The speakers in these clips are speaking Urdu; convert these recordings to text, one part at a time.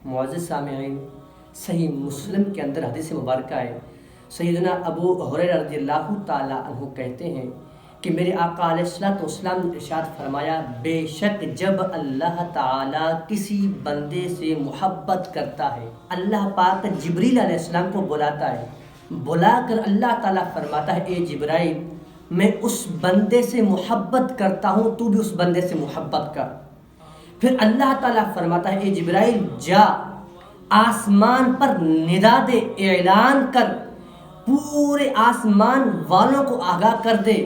معزز سامعین، صحیح مسلم کے اندر حدیث مبارکہ ہے، سیدنا ابو ہریرہ رضی اللہ تعالیٰ عنہ کہتے ہیں کہ میرے آقا علیہ السلام نے ارشاد فرمایا، بے شک جب اللہ تعالیٰ کسی بندے سے محبت کرتا ہے، اللہ پاک جبریل علیہ السلام کو بلاتا ہے، بلا کر اللہ تعالیٰ فرماتا ہے، اے جبرائیل میں اس بندے سے محبت کرتا ہوں، تو بھی اس بندے سے محبت کر۔ پھر اللہ تعالیٰ فرماتا ہے، اے جبرائیل جا آسمان پر ندا دے، اعلان کر، پورے آسمان والوں کو آگاہ کر دے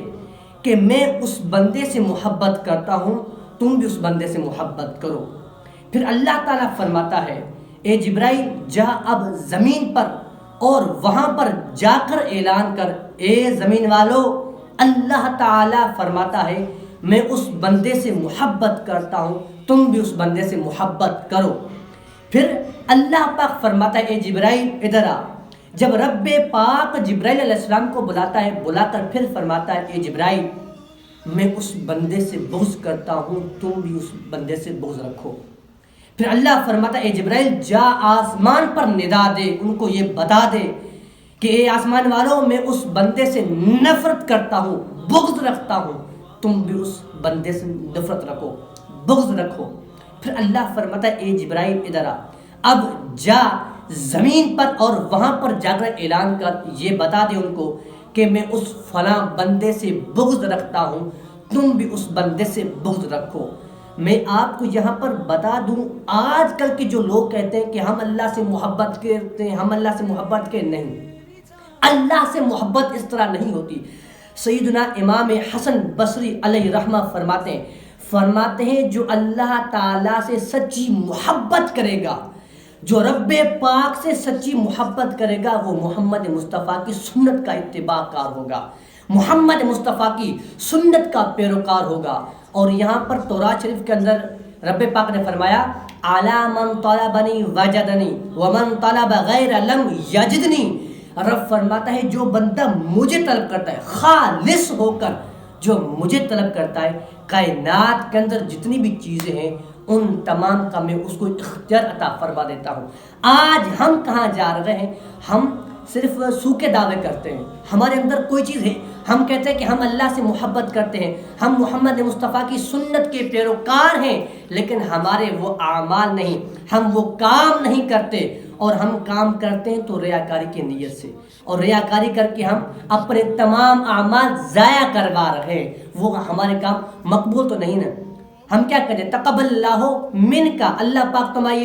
کہ میں اس بندے سے محبت کرتا ہوں، تم بھی اس بندے سے محبت کرو۔ پھر اللہ تعالیٰ فرماتا ہے، اے جبرائیل جا اب زمین پر اور وہاں پر جا کر اعلان کر، اے زمین والو اللہ تعالیٰ فرماتا ہے میں اس بندے سے محبت کرتا ہوں، تم بھی اس بندے سے محبت کرو۔ پھر اللہ پاک فرماتا ہے، اے جبرائیل ادھر آ۔ جب رب پاک جبرائیل علیہ السلام کو بلاتا ہے، بلا کر پھر فرماتا ہے، اے جبرائیل میں اس بندے سے بغض کرتا ہوں، تم بھی اس بندے سے بغض رکھو۔ پھر اللہ فرماتا ہے، اے جبرائیل جا آسمان پر ندا دے، ان کو یہ بتا دے کہ اے آسمان والوں میں اس بندے سے نفرت کرتا ہوں، بغض رکھتا ہوں، تم بھی اس بندے سے نفرت رکھو، بغض رکھو۔ پھر اللہ فرماتا ہے، اے جبرائیل ادھر آ، اب جا زمین پر اور وہاں پر جا کر اعلان کر، یہ بتا دے ان کو کہ میں اس فلاں بندے سے بغض رکھتا ہوں، تم بھی اس بندے سے بغض رکھو۔ میں آپ کو یہاں پر بتا دوں، آج کل کے جو لوگ کہتے ہیں کہ ہم اللہ سے محبت کرتے ہیں، ہم اللہ سے محبت کے نہیں، اللہ سے محبت اس طرح نہیں ہوتی۔ سیدنا امام حسن بصری علیہ رحمہ فرماتے ہیں جو اللہ تعالیٰ سے سچی محبت کرے گا، جو رب پاک سے سچی محبت کرے گا، وہ محمد مصطفیٰ کی سنت کا اتباع کار ہوگا، محمد مصطفیٰ کی سنت کا پیروکار ہوگا۔ اور یہاں پر تورات شریف کے اندر رب پاک نے فرمایا، عَلَى مَنْ طَلَبَنِي وَجَدَنِي وَمَنْ طَلَبَ غَيْرَ لَمْ يَجِدْنِي۔ رب فرماتا ہے جو بندہ مجھے طلب کرتا ہے، خالص ہو کر جو مجھے طلب کرتا ہے، کائنات کے اندر جتنی بھی چیزیں ہیں ان تمام کا میں اس کو اختیار عطا فرما دیتا ہوں۔ آج ہم کہاں جا رہے ہیں؟ ہم صرف سوکھے دعوے کرتے ہیں، ہمارے اندر کوئی چیز ہے، ہم کہتے ہیں کہ ہم اللہ سے محبت کرتے ہیں، ہم محمد مصطفیٰ کی سنت کے پیروکار ہیں، لیکن ہمارے وہ اعمال نہیں، ہم وہ کام نہیں کرتے، اور ہم کام کرتے ہیں تو ریاکاری کی نیت سے، اور ریاکاری کر کے ہم اپنے تمام اعمال ضائع کروا رہے ہیں، وہ ہمارے کام مقبول تو نہیں نا۔ ہم کیا کہتے ہیں؟ تقبل اللہ من کا، اللہ پاک تمہاری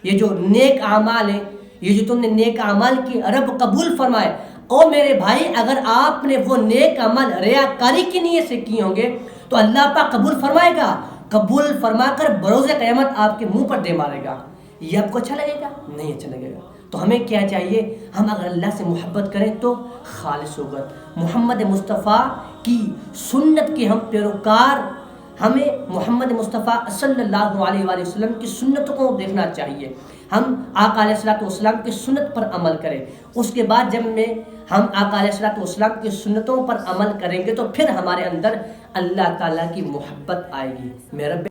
یہ جو نیک اعمال ہیں، یہ جو تم نے نیک اعمال کی رب قبول فرمائے۔ او میرے بھائی، اگر آپ نے وہ نیک عمل ریاکاری کی نیت سے کیے ہوں گے تو اللہ پاک قبول فرمائے گا، قبول فرما کر بروز قیامت آپ کے منہ پر دے مارے گا۔ یہ آپ کو اچھا لگے گا؟ نہیں اچھا لگے گا۔ تو ہمیں کیا چاہیے؟ ہم اگر اللہ سے محبت کریں تو خالص ہو کر، محمد مصطفیٰ کی سنت کے ہم پیروکار، ہمیں محمد مصطفیٰ صلی اللہ علیہ وآلہ وسلم کی سنتوں کو دیکھنا چاہیے، ہم آقا علیہ السلام کی سنت پر عمل کریں۔ اس کے بعد جب ہم آقا علیہ السلام کی سنتوں پر عمل کریں گے تو پھر ہمارے اندر اللہ تعالیٰ کی محبت آئے گی۔ میرے رب